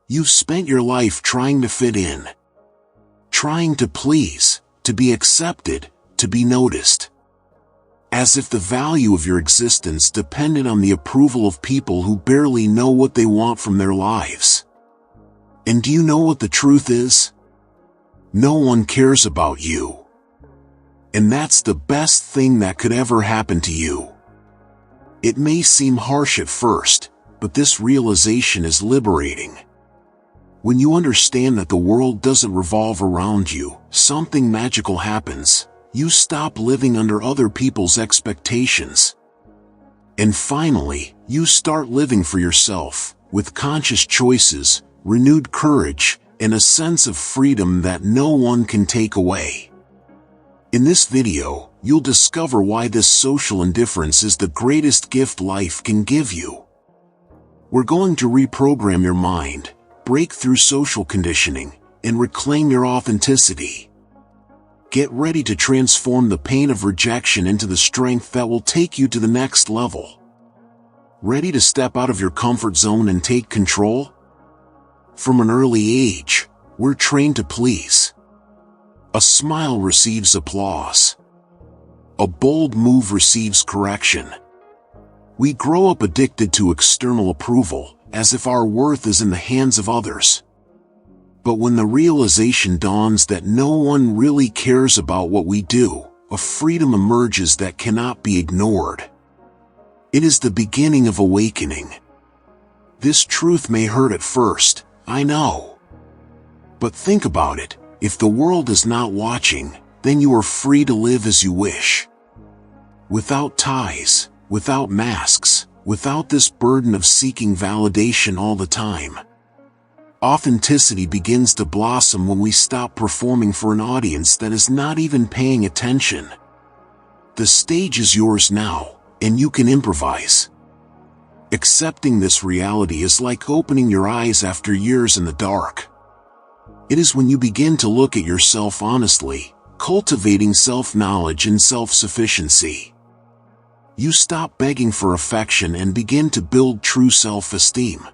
You've spent your life trying to fit in, trying to please, to be accepted, to be noticed. As if the value of your existence depended on the approval of people who barely know what they want from their lives. And do you know what the truth is? No one cares about you. And that's the best thing that could ever happen to you. It may seem harsh at first, but this realization is liberating. When you understand that the world doesn't revolve around you, something magical happens. You stop living under other people's expectations. And finally, you start living for yourself, with conscious choices, renewed courage, and a sense of freedom that no one can take away. In this video, you'll discover why this social indifference is the greatest gift life can give you. We're going to reprogram your mind, break through social conditioning, and reclaim your authenticity. Get ready to transform the pain of rejection into the strength that will take you to the next level. Ready to step out of your comfort zone and take control? From an early age, we're trained to please. A smile receives applause. A bold move receives correction. We grow up addicted to external approval, as if our worth is in the hands of others. But when the realization dawns that no one really cares about what we do, a freedom emerges that cannot be ignored. It is the beginning of awakening. This truth may hurt at first, I know. But think about it, if the world is not watching, then you are free to live as you wish. Without ties, without masks, without this burden of seeking validation all the time. Authenticity begins to blossom when we stop performing for an audience that is not even paying attention. The stage is yours now, and you can improvise. Accepting this reality is like opening your eyes after years in the dark. It is when you begin to look at yourself honestly, cultivating self-knowledge and self-sufficiency. You stop begging for affection and begin to build true self-esteem.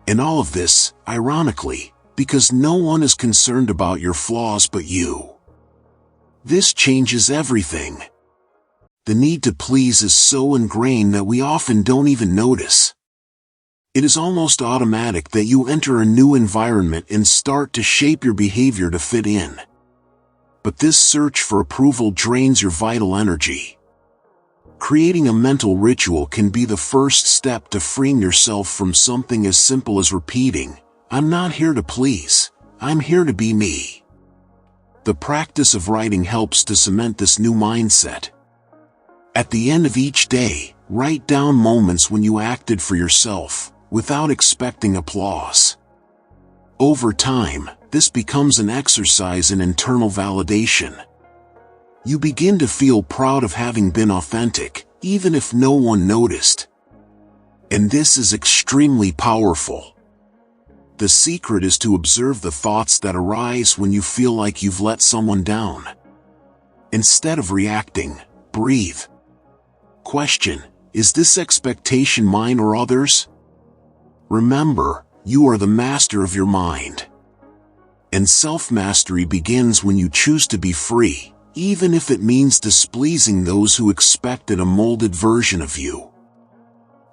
And all of this, ironically, because no one is concerned about your flaws but you. This changes everything. The need to please is so ingrained that we often don't even notice. It is almost automatic that you enter a new environment and start to shape your behavior to fit in. But this search for approval drains your vital energy. Creating a mental ritual can be the first step to freeing yourself from something as simple as repeating, "I'm not here to please, I'm here to be me." The practice of writing helps to cement this new mindset. At the end of each day, write down moments when you acted for yourself, without expecting applause. Over time, this becomes an exercise in internal validation. You begin to feel proud of having been authentic, even if no one noticed. And this is extremely powerful. The secret is to observe the thoughts that arise when you feel like you've let someone down. Instead of reacting, breathe. Question: is this expectation mine or others? Remember, you are the master of your mind. And self-mastery begins when you choose to be free, even if it means displeasing those who expected a molded version of you.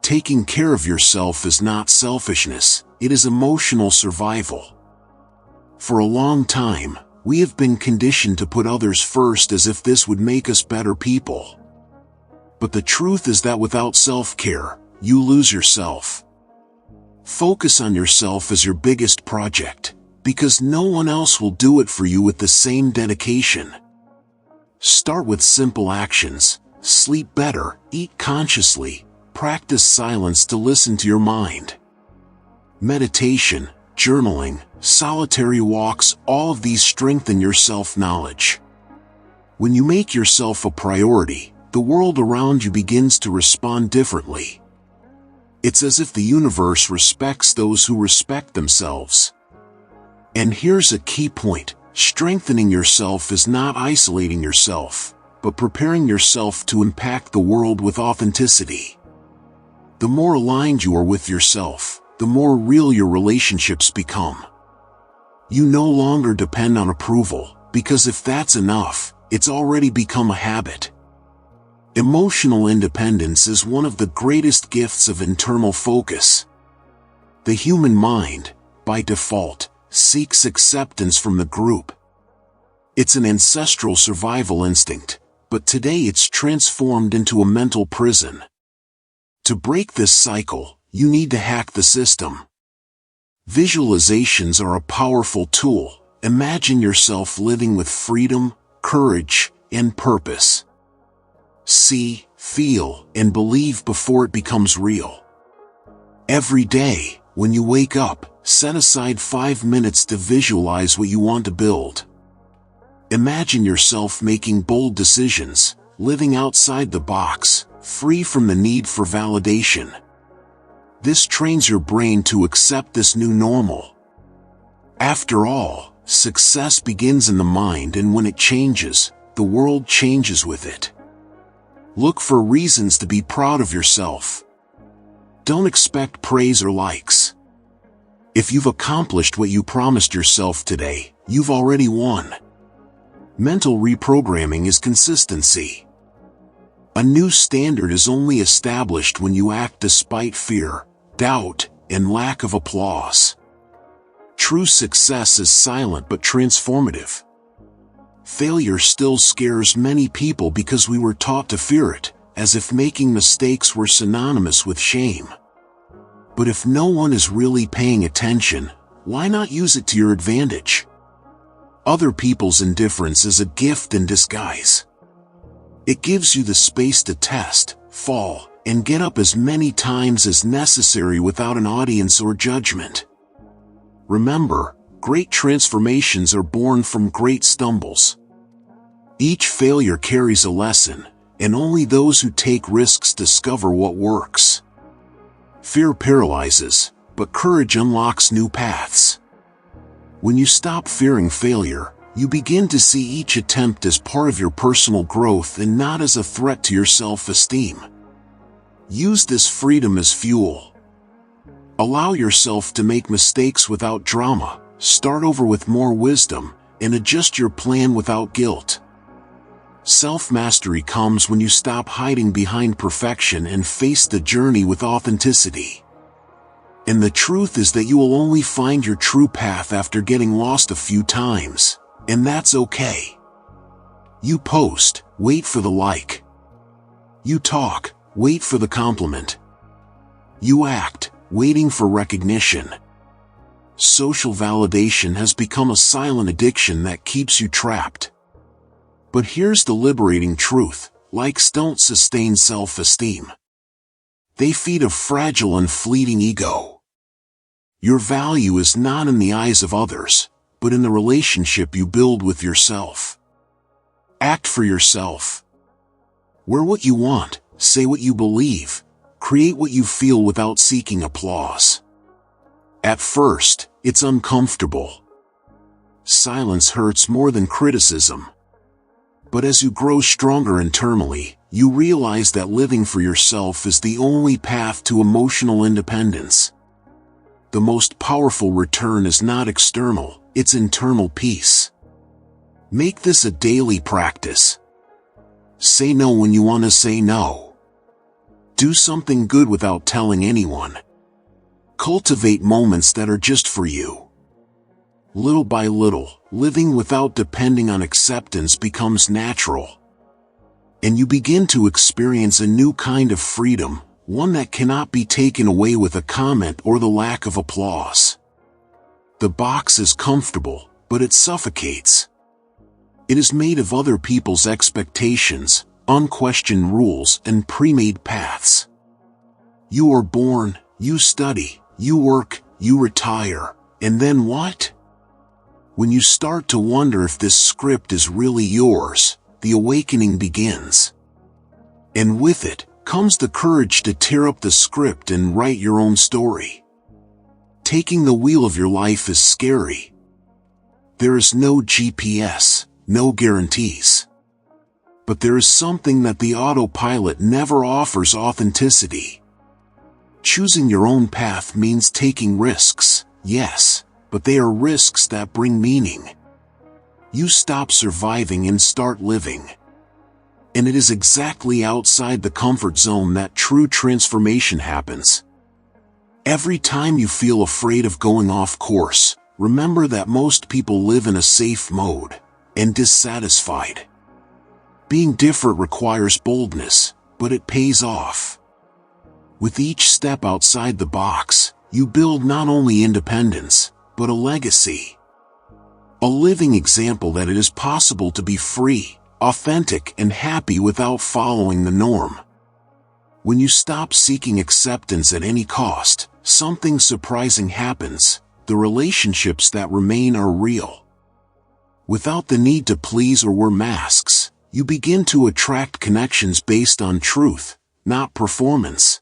Taking care of yourself is not selfishness, it is emotional survival. For a long time, we have been conditioned to put others first as if this would make us better people. But the truth is that without self-care, you lose yourself. Focus on yourself as your biggest project, because no one else will do it for you with the same dedication. Start with simple actions: sleep better, eat consciously, practice silence to listen to your mind. Meditation, journaling, solitary walks, all of these strengthen your self-knowledge. When you make yourself a priority, the world around you begins to respond differently. It's as if the universe respects those who respect themselves. And here's a key point: strengthening yourself is not isolating yourself, but preparing yourself to impact the world with authenticity. The more aligned you are with yourself, the more real your relationships become. You no longer depend on approval, because if that's enough, it's already become a habit. Emotional independence is one of the greatest gifts of internal focus. The human mind, by default, seeks acceptance from the group. It's an ancestral survival instinct, but today it's transformed into a mental prison. To break this cycle, you need to hack the system. Visualizations are a powerful tool. Imagine yourself living with freedom, courage, and purpose. See, feel, and believe before it becomes real. Every day, when you wake up, set aside 5 minutes to visualize what you want to build. Imagine yourself making bold decisions, living outside the box, free from the need for validation. This trains your brain to accept this new normal. After all, success begins in the mind, and when it changes, the world changes with it. Look for reasons to be proud of yourself. Don't expect praise or likes. If you've accomplished what you promised yourself today, you've already won. Mental reprogramming is consistency. A new standard is only established when you act despite fear, doubt, and lack of applause. True success is silent but transformative. Failure still scares many people because we were taught to fear it, as if making mistakes were synonymous with shame. But if no one is really paying attention, why not use it to your advantage? Other people's indifference is a gift in disguise. It gives you the space to test, fall, and get up as many times as necessary without an audience or judgment. Remember, great transformations are born from great stumbles. Each failure carries a lesson, and only those who take risks discover what works. Fear paralyzes, but courage unlocks new paths. When you stop fearing failure, you begin to see each attempt as part of your personal growth and not as a threat to your self-esteem. Use this freedom as fuel. Allow yourself to make mistakes without drama, start over with more wisdom, and adjust your plan without guilt. Self-mastery comes when you stop hiding behind perfection and face the journey with authenticity. And the truth is that you will only find your true path after getting lost a few times, and that's okay. You post, wait for the like. You talk, wait for the compliment. You act, waiting for recognition. Social validation has become a silent addiction that keeps you trapped. But here's the liberating truth: likes don't sustain self-esteem. They feed a fragile and fleeting ego. Your value is not in the eyes of others, but in the relationship you build with yourself. Act for yourself. Wear what you want, say what you believe, create what you feel without seeking applause. At first, it's uncomfortable. Silence hurts more than criticism. But as you grow stronger internally, you realize that living for yourself is the only path to emotional independence. The most powerful return is not external, it's internal peace. Make this a daily practice. Say no when you want to say no. Do something good without telling anyone. Cultivate moments that are just for you. Little by little, living without depending on acceptance becomes natural. And you begin to experience a new kind of freedom, one that cannot be taken away with a comment or the lack of applause. The box is comfortable, but it suffocates. It is made of other people's expectations, unquestioned rules, and pre-made paths. You are born, you study, you work, you retire, and then what? When you start to wonder if this script is really yours, the awakening begins. And with it comes the courage to tear up the script and write your own story. Taking the wheel of your life is scary. There is no GPS, no guarantees. But there is something that the autopilot never offers: authenticity. Choosing your own path means taking risks, yes, but they are risks that bring meaning. You stop surviving and start living. And it is exactly outside the comfort zone that true transformation happens. Every time you feel afraid of going off course, remember that most people live in a safe mode, and dissatisfied. Being different requires boldness, but it pays off. With each step outside the box, you build not only independence, but a legacy. A living example that it is possible to be free, authentic, and happy without following the norm. When you stop seeking acceptance at any cost, something surprising happens. The relationships that remain are real. Without the need to please or wear masks, you begin to attract connections based on truth, not performance.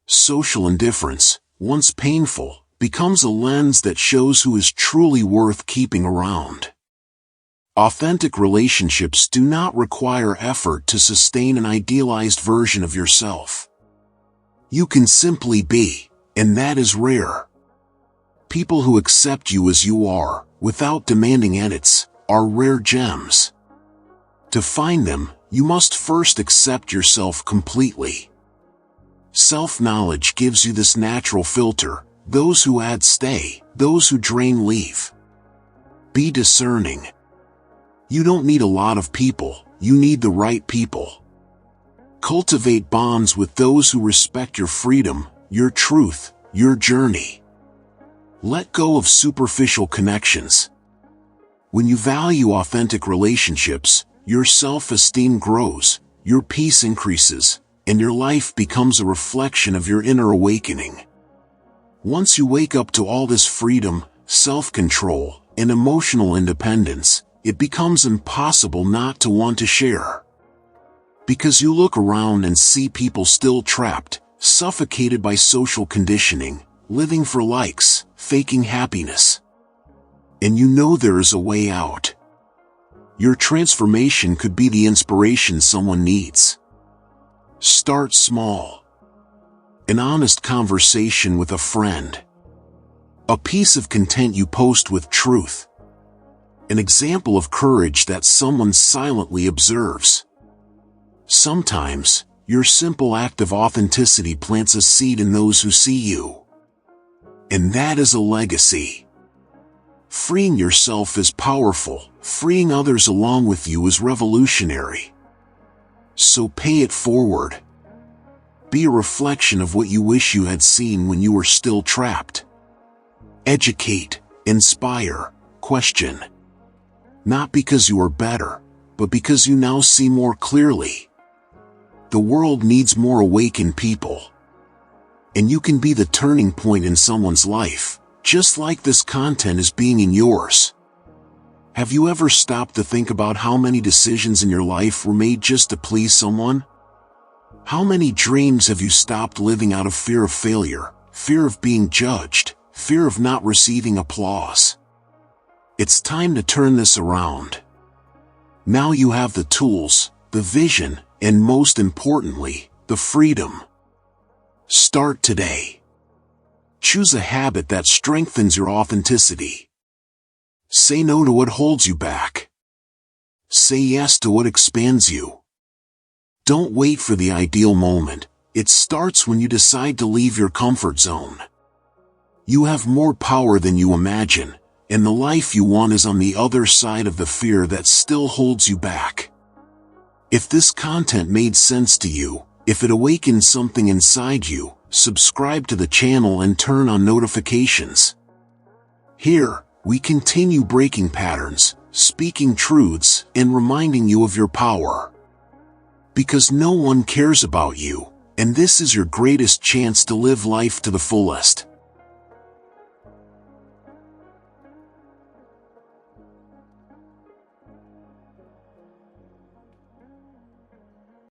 Social indifference, once painful, becomes a lens that shows who is truly worth keeping around. Authentic relationships do not require effort to sustain an idealized version of yourself. You can simply be, and that is rare. People who accept you as you are, without demanding edits, are rare gems. To find them, you must first accept yourself completely. Self-knowledge gives you this natural filter: those who add stay, those who drain leave. Be discerning. You don't need a lot of people, you need the right people. Cultivate bonds with those who respect your freedom, your truth, your journey. Let go of superficial connections. When you value authentic relationships, your self-esteem grows, your peace increases, and your life becomes a reflection of your inner awakening. Once you wake up to all this freedom, self-control, and emotional independence, it becomes impossible not to want to share. Because you look around and see people still trapped, suffocated by social conditioning, living for likes, faking happiness. And you know there is a way out. Your transformation could be the inspiration someone needs. Start small. An honest conversation with a friend. A piece of content you post with truth. An example of courage that someone silently observes. Sometimes, your simple act of authenticity plants a seed in those who see you. And that is a legacy. Freeing yourself is powerful, freeing others along with you is revolutionary. So pay it forward. Be a reflection of what you wish you had seen when you were still trapped. Educate, inspire, question. Not because you are better, but because you now see more clearly. The world needs more awakened people. And you can be the turning point in someone's life, just like this content is being in yours. Have you ever stopped to think about how many decisions in your life were made just to please someone? How many dreams have you stopped living out of fear of failure, fear of being judged, fear of not receiving applause? It's time to turn this around. Now you have the tools, the vision, and most importantly, the freedom. Start today. Choose a habit that strengthens your authenticity. Say no to what holds you back. Say yes to what expands you. Don't wait for the ideal moment. It starts when you decide to leave your comfort zone. You have more power than you imagine, and the life you want is on the other side of the fear that still holds you back. If this content made sense to you, if it awakened something inside you, subscribe to the channel and turn on notifications. Here, we continue breaking patterns, speaking truths, and reminding you of your power. Because no one cares about you, and this is your greatest chance to live life to the fullest.